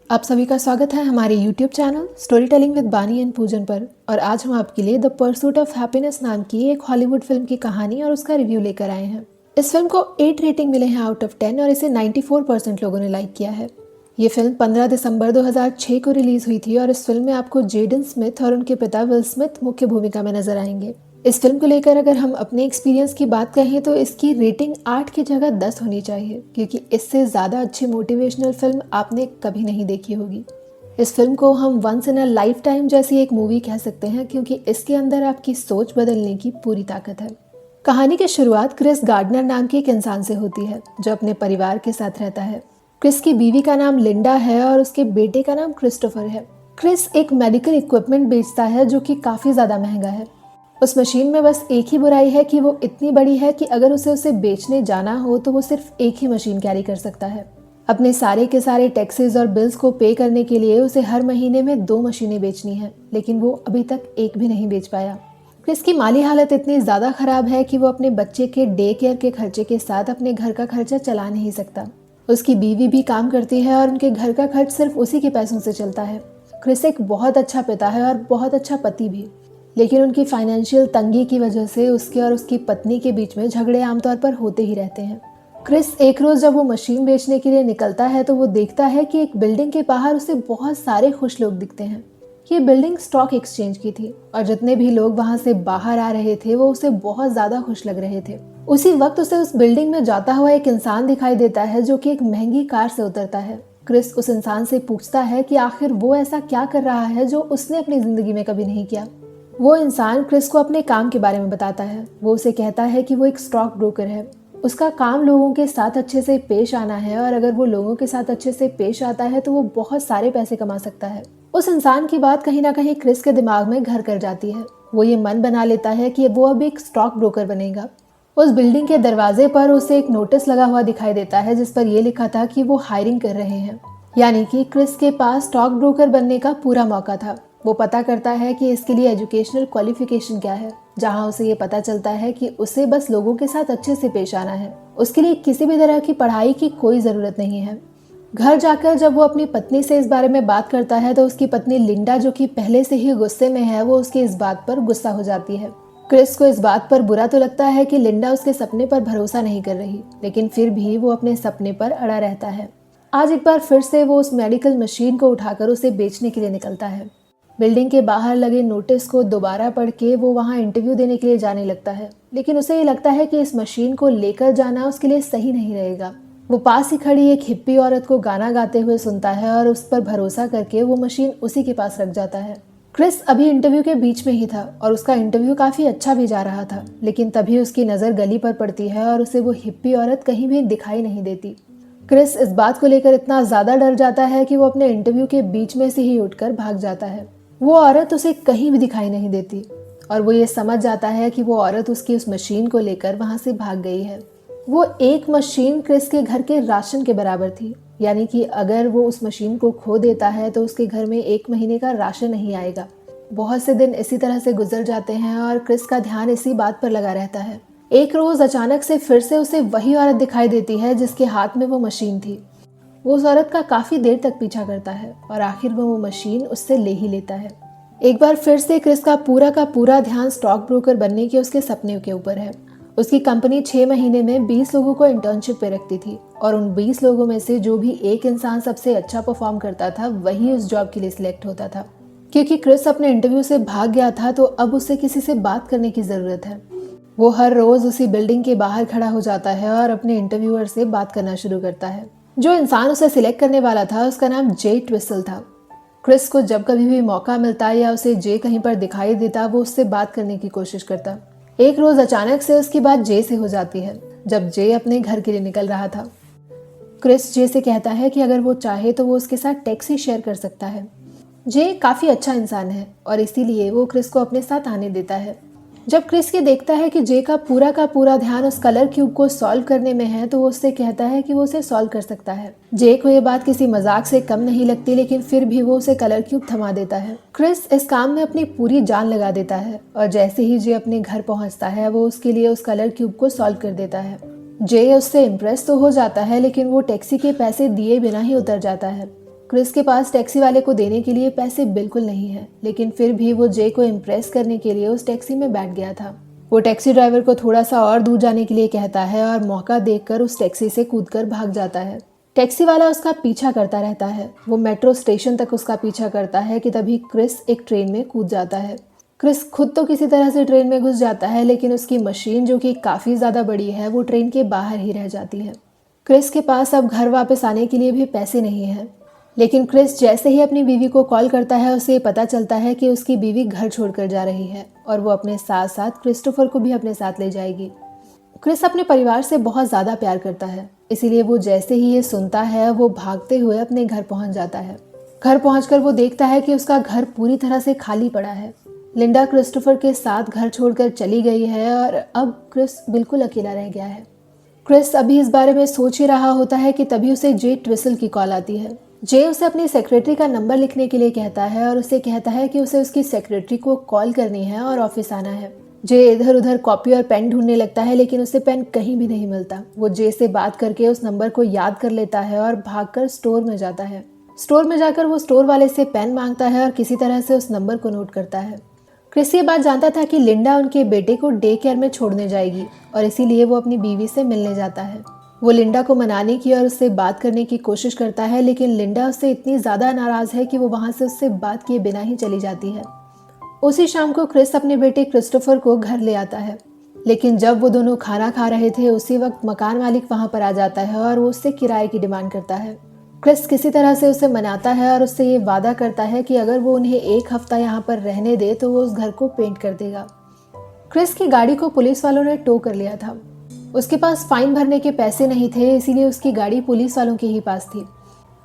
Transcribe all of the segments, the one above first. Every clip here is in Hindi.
आप सभी का स्वागत है हमारे YouTube channel story telling with बानी एंड पूजन पर। और आज हम आपके लिए द परसूट ऑफ हैप्पीनेस नाम की एक हॉलीवुड फिल्म की कहानी और उसका रिव्यू लेकर आए हैं। इस फिल्म को 8 रेटिंग मिले हैं आउट ऑफ 10 और इसे 94% लोगों ने लाइक किया है। ये फिल्म 15 दिसंबर 2006 को रिलीज हुई थी और इस फिल्म में आपको जेडन स्मिथ और उनके पिता विल स्मिथ मुख्य भूमिका में नजर आएंगे। इस फिल्म को लेकर अगर हम अपने एक्सपीरियंस की बात कहें तो इसकी रेटिंग 8 की जगह 10 होनी चाहिए, क्योंकि इससे ज़्यादा अच्छी मोटिवेशनल फिल्म आपने कभी नहीं देखी होगी। इस फिल्म को हम once in a lifetime जैसी एक मूवी कह सकते हैं, क्योंकि इसके अंदर आपकी सोच बदलने की पूरी ताकत है। कहानी की शुरुआत क्रिस गार्डनर नाम के एक इंसान से होती है जो अपने परिवार के साथ रहता है। क्रिस की बीवी का नाम लिंडा है और उसके बेटे का नाम क्रिस्टोफर है। क्रिस एक मेडिकल इक्विपमेंट बेचता है जो कि काफ़ी ज़्यादा महंगा है। उस मशीन में बस एक ही बुराई है कि वो इतनी बड़ी है कि अगर उसे बेचने जाना हो तो वो सिर्फ एक ही मशीन कैरी कर सकता है। अपने सारे के सारे टैक्सेस और बिल्स को पे करने के लिए उसे हर महीने में 2 मशीनें बेचनी है, लेकिन वो अभी तक एक भी नहीं बेच पाया। क्रिस की माली हालत इतनी ज़्यादा ख़राब है कि वो अपने बच्चे के डे केयर के खर्चे के साथ अपने घर का खर्चा चला नहीं सकता। उसकी बीवी भी काम करती है और उनके घर का खर्च सिर्फ उसी के पैसों से चलता है। क्रिस एक बहुत अच्छा पिता है और बहुत अच्छा पति भी, लेकिन उनकी फाइनेंशियल तंगी की वजह से उसके और उसकी पत्नी के बीच में झगड़े आमतौर पर होते ही रहते हैं। क्रिस एक रोज़ जब वो मशीन बेचने के लिए निकलता है तो वो देखता है कि एक बिल्डिंग के बाहर उसे बहुत सारे खुश लोग दिखते हैं। ये बिल्डिंग स्टॉक एक्सचेंज की थी और जितने भी लोग वहाँ से बाहर आ रहे थे वो उसे बहुत ज़्यादा खुश लग रहे थे। उसी वक्त उसे उस बिल्डिंग में जाता हुआ एक इंसान दिखाई देता है जो कि एक महंगी कार से उतरता है। क्रिस उस इंसान से पूछता है कि आखिर वो ऐसा क्या कर रहा है जो उसने अपनी ज़िंदगी में कभी नहीं किया। वो इंसान क्रिस को अपने काम के बारे में बताता है। वो उसे कहता है कि वो एक स्टॉक ब्रोकर है। उसका काम लोगों के साथ अच्छे से पेश आना है और अगर वो लोगों के साथ अच्छे से पेश आता है तो वो बहुत सारे पैसे कमा सकता है। उस इंसान की बात कहीं ना कहीं क्रिस के दिमाग में घर कर जाती है। वो ये मन बना लेता है कि वो अब एक स्टॉक ब्रोकर बनेगा। उस बिल्डिंग के दरवाजे पर उसे एक नोटिस लगा हुआ दिखाई देता है जिस पर यह लिखा था कि वो हायरिंग कर रहे हैं, यानी कि क्रिस के पास स्टॉक ब्रोकर बनने का पूरा मौका था। वो पता करता है कि इसके लिए एजुकेशनल क्वालिफिकेशन क्या है, जहां उसे ये पता चलता है कि उसे बस लोगों के साथ अच्छे से पेश आना है। उसके लिए किसी भी तरह की पढ़ाई की कोई ज़रूरत नहीं है। घर जाकर जब वो अपनी पत्नी से इस बारे में बात करता है तो उसकी पत्नी लिंडा, जो कि पहले से ही गुस्से में है, वो उसकी इस बात पर गुस्सा हो जाती है। क्रिस को इस बात पर बुरा तो लगता है कि लिंडा उसके सपने पर भरोसा नहीं कर रही, लेकिन फिर भी वो अपने सपने पर अड़ा रहता है। आज एक बार फिर से वो उस मेडिकल मशीन को उठाकर उसे बेचने के लिए निकलता है। बिल्डिंग के बाहर लगे नोटिस को दोबारा पढ़ के वो वहाँ इंटरव्यू देने के लिए जाने लगता है, लेकिन उसे ये लगता है कि इस मशीन को लेकर जाना उसके लिए सही नहीं रहेगा। वो पास ही खड़ी एक हिप्पी औरत को गाना गाते हुए सुनता है और उस पर भरोसा करके वो मशीन उसी के पास रख जाता है। क्रिस अभी इंटरव्यू के बीच में ही था और उसका इंटरव्यू काफ़ी अच्छा भी जा रहा था, लेकिन तभी उसकी नज़र गली पर पड़ती है और उसे वो हिप्पी औरत कहीं भी दिखाई नहीं देती। क्रिस इस बात को लेकर इतना ज़्यादा डर जाता है कि वो अपने इंटरव्यू के बीच में से ही उठकर भाग जाता है। वो औरत उसे कहीं भी दिखाई नहीं देती और वो ये समझ जाता है कि वो औरत उसकी उस मशीन को लेकर वहाँ से भाग गई है। वो एक मशीन क्रिस के घर के राशन के बराबर थी, यानी कि अगर वो उस मशीन को खो देता है तो उसके घर में 1 महीने का राशन नहीं आएगा। बहुत से दिन इसी तरह से गुजर जाते हैं और क्रिस का ध्यान इसी बात पर लगा रहता है। एक रोज़ अचानक से फिर से उसे वही औरत दिखाई देती है जिसके हाथ में वो मशीन थी। वो उस औरत का काफ़ी देर तक पीछा करता है और आखिर वो मशीन उससे ले ही लेता है। एक बार फिर से क्रिस का पूरा ध्यान स्टॉक ब्रोकर बनने के उसके सपने के ऊपर है। उसकी कंपनी 6 महीने में 20 लोगों को इंटर्नशिप पे रखती थी और उन 20 लोगों में से जो भी एक इंसान सबसे अच्छा परफॉर्म करता था वही उस जॉब के लिए सिलेक्ट होता था। क्योंकि क्रिस अपने इंटरव्यू से भाग गया था तो अब उसे किसी से बात करने की ज़रूरत है। वो हर रोज़ उसी बिल्डिंग के बाहर खड़ा हो जाता है और अपने इंटरव्यूअर से बात करना शुरू करता है। जो इंसान उसे सिलेक्ट करने वाला था उसका नाम जे ट्विसल था। क्रिस को जब कभी भी मौका मिलता या उसे जे कहीं पर दिखाई देता वो उससे बात करने की कोशिश करता। एक रोज़ अचानक से उसकी बात जे से हो जाती है जब जे अपने घर के लिए निकल रहा था। क्रिस जे से कहता है कि अगर वो चाहे तो वो उसके साथ टैक्सी शेयर कर सकता है। जे काफ़ी अच्छा इंसान है और इसीलिए वो क्रिस को अपने साथ आने देता है। जब क्रिस ये देखता है कि जे का पूरा ध्यान उस कलर क्यूब को सॉल्व करने में है तो वो उससे कहता है कि वो उसे सॉल्व कर सकता है। जे को ये बात किसी मजाक से कम नहीं लगती, लेकिन फिर भी वो उसे कलर क्यूब थमा देता है। क्रिस इस काम में अपनी पूरी जान लगा देता है और जैसे ही जे अपने घर पहुंचता है वो उसके लिए उस कलर क्यूब को सॉल्व कर देता है। जे उससे इम्प्रेस तो हो जाता है, लेकिन वो टैक्सी के पैसे दिए बिना ही उतर जाता है। क्रिस के पास टैक्सी वाले को देने के लिए पैसे बिल्कुल नहीं है, लेकिन फिर भी वो जे को इम्प्रेस करने के लिए उस टैक्सी में बैठ गया था। वो टैक्सी ड्राइवर को थोड़ा सा और दूर जाने के लिए कहता है और मौका देखकर उस टैक्सी से कूदकर भाग जाता है। टैक्सी वाला उसका पीछा करता रहता है। वो मेट्रो स्टेशन तक उसका पीछा करता है कि तभी क्रिस एक ट्रेन में कूद जाता है। क्रिस खुद तो किसी तरह से ट्रेन में घुस जाता है, लेकिन उसकी मशीन जो कि काफ़ी ज़्यादा बड़ी है वो ट्रेन के बाहर ही रह जाती है। क्रिस के पास अब घर वापस आने के लिए भी पैसे नहीं हैं, लेकिन क्रिस जैसे ही अपनी बीवी को कॉल करता है उसे पता चलता है कि उसकी बीवी घर छोड़कर जा रही है और वो अपने साथ साथ क्रिस्टोफर को भी अपने साथ ले जाएगी। क्रिस अपने परिवार से बहुत ज़्यादा प्यार करता है, इसीलिए वो जैसे ही ये सुनता है वो भागते हुए अपने घर पहुंच जाता है। घर पहुंचकर वो देखता है कि उसका घर पूरी तरह से खाली पड़ा है। लिंडा क्रिस्टोफर के साथ घर छोड़कर चली गई है और अब क्रिस बिल्कुल अकेला रह गया है। क्रिस अभी इस बारे में सोच ही रहा होता है कि तभी उसे जे ट्विसल की कॉल आती है। जे उसे अपनी सेक्रेटरी का नंबर लिखने के लिए कहता है और उसे कहता है कि उसे उसकी सेक्रेटरी को कॉल करनी है और ऑफिस आना है। जे इधर उधर कॉपी और पेन ढूंढने लगता है, लेकिन उसे पेन कहीं भी नहीं मिलता। वो जे से बात करके उस नंबर को याद कर लेता है और भागकर स्टोर में जाता है। स्टोर में जाकर वो स्टोर वाले से पेन मांगता है और किसी तरह से उस नंबर को नोट करता है। क्रिस ये बात जानता था कि लिंडा उनके बेटे को डे केयर में छोड़ने जाएगी और इसीलिए वो अपनी बीवी से मिलने जाता है। वो लिंडा को मनाने की और उससे बात करने की कोशिश करता है, लेकिन लिंडा उससे इतनी ज़्यादा नाराज़ है कि वो वहाँ से उससे बात किए बिना ही चली जाती है। उसी शाम को क्रिस अपने बेटे क्रिस्टोफर को घर ले आता है, लेकिन जब वो दोनों खाना खा रहे थे उसी वक्त मकान मालिक वहाँ पर आ जाता है और वो उससे किराए की डिमांड करता है। क्रिस किसी तरह से उसे मनाता है और उससे ये वादा करता है कि अगर वो उन्हें एक हफ्ता यहाँ पर रहने दे तो वो उस घर को पेंट कर देगा। क्रिस की गाड़ी को पुलिस वालों ने टो कर लिया था। उसके पास फाइन भरने के पैसे नहीं थे, इसीलिए उसकी गाड़ी पुलिस वालों के ही पास थी।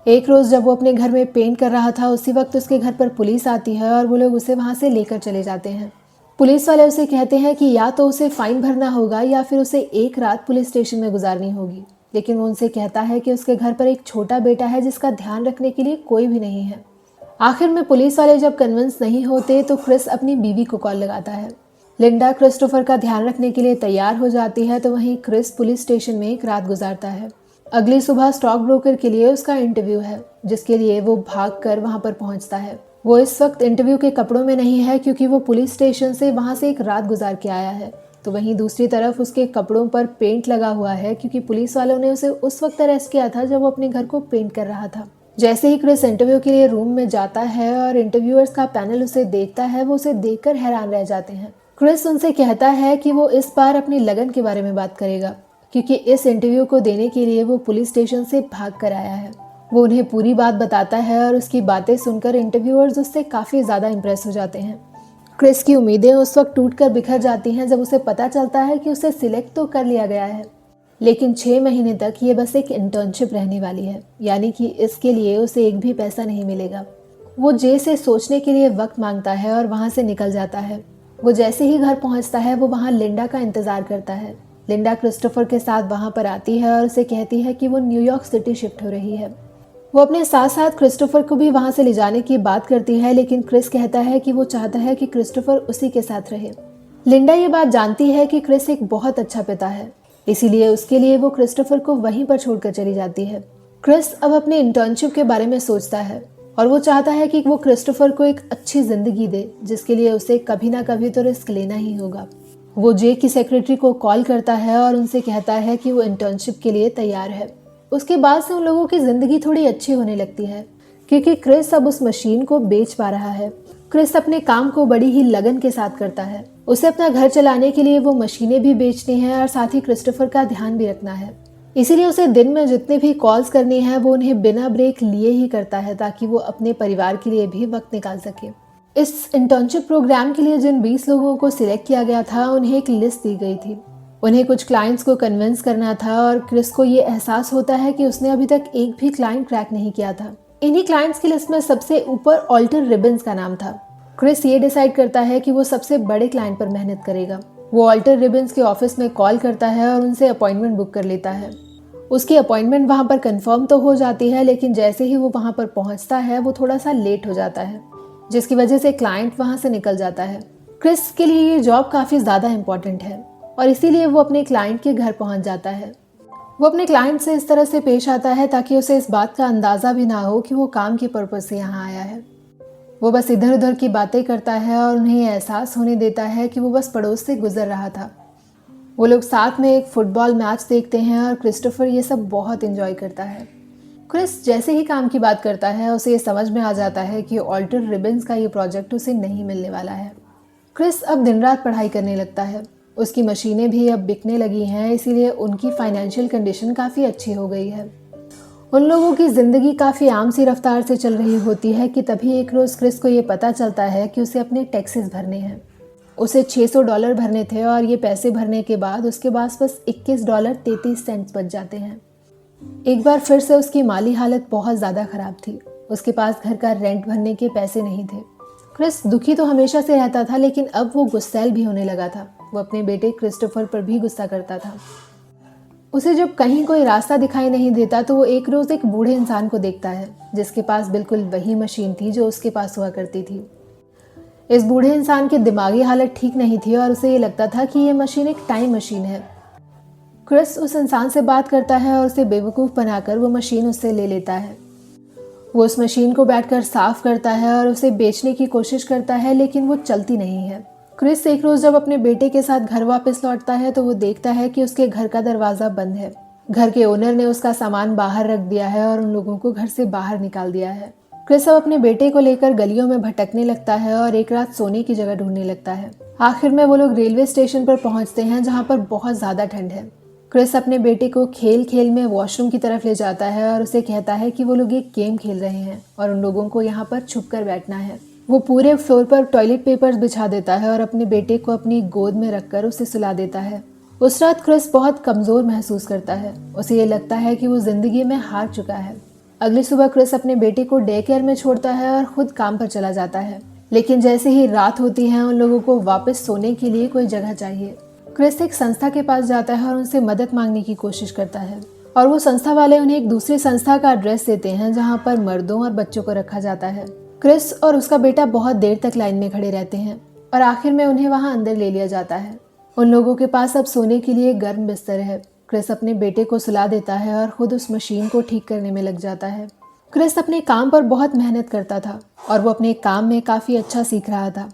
एक रोज़ जब वो अपने घर में पेंट कर रहा था उसी वक्त उसके घर पर पुलिस आती है और वो लोग उसे वहाँ से लेकर चले जाते हैं। पुलिस वाले उसे कहते हैं कि या तो उसे फाइन भरना होगा या फिर उसे एक रात पुलिस स्टेशन में गुजारनी होगी, लेकिन वो उनसे कहता है कि उसके घर पर एक छोटा बेटा है जिसका ध्यान रखने के लिए कोई भी नहीं है। आखिर में पुलिस वाले जब कन्विंस नहीं होते तो क्रिस अपनी बीवी को कॉल लगाता है। लिंडा क्रिस्टोफर का ध्यान रखने के लिए तैयार हो जाती है तो वहीं क्रिस पुलिस स्टेशन में एक रात गुजारता है। अगली सुबह स्टॉक ब्रोकर के लिए उसका इंटरव्यू है, जिसके लिए वो भागकर वहां पर पहुंचता है। वो इस वक्त इंटरव्यू के कपड़ों में नहीं है क्योंकि वो पुलिस स्टेशन से वहां से एक रात गुजार के आया है। तो वहीं दूसरी तरफ उसके कपड़ों पर पेंट लगा हुआ है क्योंकि पुलिस वालों ने उसे उस वक्त अरेस्ट किया था जब वो अपने घर को पेंट कर रहा था। जैसे ही क्रिस इंटरव्यू के लिए रूम में जाता है और इंटरव्यूअर्स का पैनल उसे देखता है, वो उसे देखकर हैरान रह जाते हैं। क्रिस उनसे कहता है कि वो इस बार अपनी लगन के बारे में बात करेगा, क्योंकि इस इंटरव्यू को देने के लिए वो पुलिस स्टेशन से भाग कर आया है। वो उन्हें पूरी बात बताता है और उसकी बातें सुनकर इंटरव्यूअर्स उससे काफ़ी ज़्यादा इंप्रेस हो जाते हैं। क्रिस की उम्मीदें उस वक्त टूट कर बिखर जाती हैं जब उसे पता चलता है कि उसे सिलेक्ट तो कर लिया गया है, लेकिन 6 महीने तक ये बस एक इंटर्नशिप रहने वाली है, यानी कि इसके लिए उसे एक भी पैसा नहीं मिलेगा। वो जे से सोचने के लिए वक्त मांगता है और वहाँ से निकल जाता है। वो जैसे ही घर पहुँचता है वो वहाँ लिंडा का इंतज़ार करता है। लिंडा क्रिस्टोफर के साथ वहाँ पर आती है और उसे कहती है कि वो न्यूयॉर्क सिटी शिफ्ट हो रही है। वो अपने साथ साथ क्रिस्टोफर को भी वहाँ से ले जाने की बात करती है, लेकिन क्रिस कहता है कि वो चाहता है कि क्रिस्टोफर उसी के साथ रहे। लिंडा ये बात जानती है कि क्रिस एक बहुत अच्छा पिता है, इसीलिए उसके लिए वो क्रिस्टोफर को वहीं पर छोड़कर चली जाती है। क्रिस अब अपने इंटर्नशिप के बारे में सोचता है और वो चाहता है कि वो क्रिस्टोफर को एक अच्छी जिंदगी दे, जिसके लिए उसे कभी ना कभी तो रिस्क लेना ही होगा। वो जे की सेक्रेटरी को कॉल करता है और उनसे कहता है कि वो इंटर्नशिप के लिए तैयार है। उसके बाद से उन लोगों की ज़िंदगी थोड़ी अच्छी होने लगती है क्योंकि क्रिस अब उस मशीन को बेच पा रहा है। क्रिस अपने काम को बड़ी ही लगन के साथ करता है। उसे अपना घर चलाने के लिए वो मशीनें भी बेचनी है और साथ ही क्रिस्टोफर का ध्यान भी रखना है। इसीलिए उसे दिन में जितने भी कॉल्स करनी है वो उन्हें बिना ब्रेक लिए ही करता है, ताकि वो अपने परिवार के लिए भी वक्त निकाल सके। इस इंटर्नशिप प्रोग्राम के लिए जिन 20 लोगों को सिलेक्ट किया गया था उन्हें एक लिस्ट दी गई थी। उन्हें कुछ क्लाइंट्स को कन्विंस करना था और क्रिस को ये एहसास होता है कि उसने अभी तक एक भी क्लाइंट क्रैक नहीं किया था। इन्हीं क्लाइंट्स की लिस्ट में सबसे ऊपर ऑल्टर रिबन्स का नाम था। क्रिस ये डिसाइड करता है कि वो सबसे बड़े क्लाइंट पर मेहनत करेगा। वो ऑल्टर रिबन्स के ऑफिस में कॉल करता है और उनसे अपॉइंटमेंट बुक कर लेता है। उसकी अपॉइंटमेंट वहाँ पर कंफर्म तो हो जाती है, लेकिन जैसे ही वो वहाँ पर पहुँचता है वो थोड़ा सा लेट हो जाता है, जिसकी वजह से क्लाइंट वहाँ से निकल जाता है। क्रिस के लिए ये जॉब काफ़ी ज़्यादा इम्पॉर्टेंट है और इसीलिए वो अपने क्लाइंट के घर पहुँच जाता है। वो अपने क्लाइंट से इस तरह से पेश आता है ताकि उसे इस बात का अंदाज़ा भी ना हो कि वो काम के पर्पज़ से यहाँ आया है। वो बस इधर उधर की बातें करता है और उन्हें एहसास होने देता है कि वो बस पड़ोस से गुजर रहा था। वो लोग साथ में एक फुटबॉल मैच देखते हैं और क्रिस्टोफर ये सब बहुत एंजॉय करता है। क्रिस जैसे ही काम की बात करता है उसे ये समझ में आ जाता है कि ऑल्टर रिबन्स का ये प्रोजेक्ट उसे नहीं मिलने वाला है। क्रिस अब दिन रात पढ़ाई करने लगता है। उसकी मशीनें भी अब बिकने लगी हैं, इसीलिए उनकी फाइनेंशियल कंडीशन काफ़ी अच्छी हो गई है। उन लोगों की ज़िंदगी काफ़ी आम सी रफ्तार से चल रही होती है कि तभी एक रोज़ क्रिस को ये पता चलता है कि उसे अपने टैक्सेस भरने हैं। उसे $600 भरने थे और ये पैसे भरने के बाद उसके पास बस $21.33 बच जाते हैं। एक बार फिर से उसकी माली हालत बहुत ज़्यादा ख़राब थी। उसके पास घर का रेंट भरने के पैसे नहीं थे। क्रिस दुखी तो हमेशा से रहता था, लेकिन अब वो गुस्सैल भी होने लगा था। वो अपने बेटे क्रिस्टोफर पर भी गुस्सा करता था। उसे जब कहीं कोई रास्ता दिखाई नहीं देता तो वो एक रोज़ एक बूढ़े इंसान को देखता है जिसके पास बिल्कुल वही मशीन थी जो उसके पास हुआ करती थी। इस बूढ़े इंसान की दिमागी हालत ठीक नहीं थी और उसे ये लगता था कि ये मशीन एक टाइम मशीन है। क्रिस उस इंसान से बात करता है और उसे बेवकूफ़ बनाकर वो मशीन उससे ले लेता है। वो उस मशीन को बैठकर साफ करता है और उसे बेचने की कोशिश करता है, लेकिन वो चलती नहीं है। क्रिस एक रोज़ जब अपने बेटे के साथ घर वापस लौटता है तो वो देखता है कि उसके घर का दरवाज़ा बंद है। घर के ओनर ने उसका सामान बाहर रख दिया है और उन लोगों को घर से बाहर निकाल दिया है। क्रिस अब अपने बेटे को लेकर गलियों में भटकने लगता है और एक रात सोने की जगह ढूंढने लगता है। आखिर में वो लोग रेलवे स्टेशन पर पहुंचते हैं जहाँ पर बहुत ज़्यादा ठंड है। क्रिस अपने बेटे को खेल खेल में वॉशरूम की तरफ ले जाता है और उसे कहता है कि वो लोग एक गेम खेल रहे हैं और उन लोगों को यहाँ पर छुप कर बैठना है। वो पूरे फ्लोर पर टॉयलेट पेपर्स बिछा देता है और अपने बेटे को अपनी गोद में रखकर उसे सुला देता है। उस रात क्रिस बहुत कमज़ोर महसूस करता है। उसे ये लगता है कि वो ज़िंदगी में हार चुका है। अगली सुबह क्रिस अपने बेटे को डे केयर में छोड़ता है और खुद काम पर चला जाता है। लेकिन जैसे ही रात होती है उन लोगों को वापस सोने के लिए कोई जगह चाहिए। क्रिस एक संस्था के पास जाता है और उनसे मदद मांगने की कोशिश करता है और वो संस्था वाले उन्हें एक दूसरी संस्था का एड्रेस देते हैं जहाँ पर मर्दों और बच्चों को रखा जाता है। क्रिस और उसका बेटा बहुत देर तक लाइन में खड़े रहते हैं और आखिर में उन्हें वहां अंदर ले लिया जाता है। उन लोगों के पास अब सोने के लिए गर्म बिस्तर है। क्रिस अपने बेटे को सुला देता है और खुद उस मशीन को ठीक करने में लग जाता है। क्रिस अपने काम पर बहुत मेहनत करता था और वो अपने काम में काफ़ी अच्छा सीख रहा था,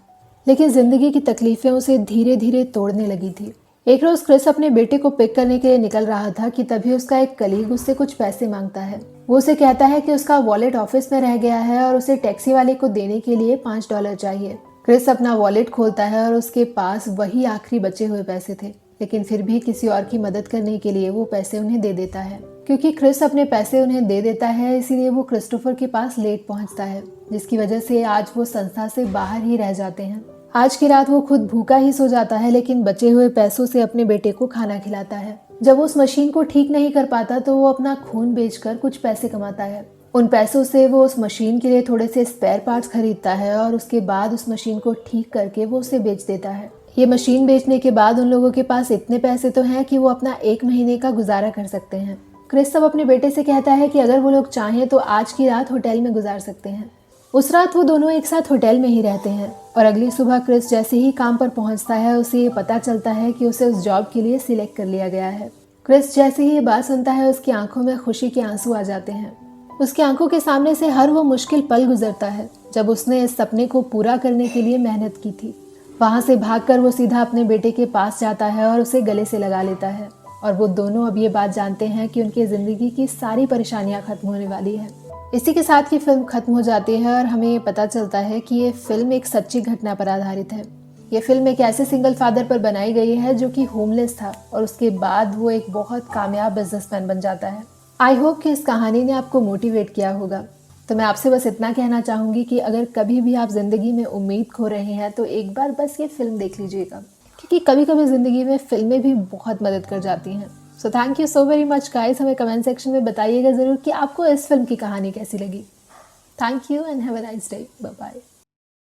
लेकिन ज़िंदगी की तकलीफ़ें उसे धीरे धीरे तोड़ने लगी थी। एक रोज़ क्रिस अपने बेटे को पिक करने के लिए निकल रहा था कि तभी उसका एक कलीग उससे कुछ पैसे मांगता है। वो उसे कहता है कि उसका वॉलेट ऑफिस में रह गया है और उसे टैक्सी वाले को देने के लिए $5 चाहिए। क्रिस अपना वॉलेट खोलता है और उसके पास वही आखिरी बचे हुए पैसे थे, लेकिन फिर भी किसी और की मदद करने के लिए वो पैसे उन्हें दे देता है। क्योंकि क्रिस अपने पैसे उन्हें दे देता है इसीलिए वो क्रिस्टोफर के पास लेट पहुंचता है, जिसकी वजह से आज वो संस्था से बाहर ही रह जाते हैं। आज की रात वो खुद भूखा ही सो जाता है, लेकिन बचे हुए पैसों से अपने बेटे को खाना खिलाता है। जब वो उस मशीन को ठीक नहीं कर पाता तो वो अपना खून बेचकर कुछ पैसे कमाता है। उन पैसों से वो उस मशीन के लिए थोड़े से स्पेयर पार्ट्स खरीदता है और उसके बाद उस मशीन को ठीक करके वो उसे बेच देता है। ये मशीन बेचने के बाद उन लोगों के पास इतने पैसे तो हैं कि वो अपना 1 महीने का गुजारा कर सकते हैं। क्रिस अब अपने बेटे से कहता है कि अगर वो लोग चाहें तो आज की रात होटल में गुजार सकते हैं। उस रात वो दोनों एक साथ होटल में ही रहते हैं और अगली सुबह क्रिस जैसे ही काम पर पहुंचता है उसे ये पता चलता है कि उसे उस जॉब के लिए सिलेक्ट कर लिया गया है। क्रिस जैसे ही ये बात सुनता है उसकी आंखों में खुशी के आंसू आ जाते हैं। उसकी आंखों के सामने से हर वो मुश्किल पल गुजरता है जब उसने इस सपने को पूरा करने के लिए मेहनत की थी। वहाँ से भागकर वो सीधा अपने बेटे के पास जाता है और उसे गले से लगा लेता है और वो दोनों अब ये बात जानते हैं कि उनकी ज़िंदगी की सारी परेशानियाँ खत्म होने वाली है। इसी के साथ ये फिल्म खत्म हो जाती है और हमें ये पता चलता है कि ये फिल्म एक सच्ची घटना पर आधारित है। ये फिल्म एक ऐसे सिंगल फादर पर बनाई गई है जो कि होमलेस था और उसके बाद वो एक बहुत कामयाब बिजनेसमैन बन जाता है। आई होप कि इस कहानी ने आपको मोटिवेट किया होगा। तो मैं आपसे बस इतना कहना चाहूँगी कि अगर कभी भी आप ज़िंदगी में उम्मीद खो रहे हैं तो एक बार बस ये फिल्म देख लीजिएगा, क्योंकि कभी कभी ज़िंदगी में फिल्में भी बहुत मदद कर जाती हैं। So thank you so very much guys. हमें कमेंट सेक्शन में बताइएगा ज़रूर कि आपको इस फिल्म की कहानी कैसी लगी। Thank you and have a nice day. Bye bye.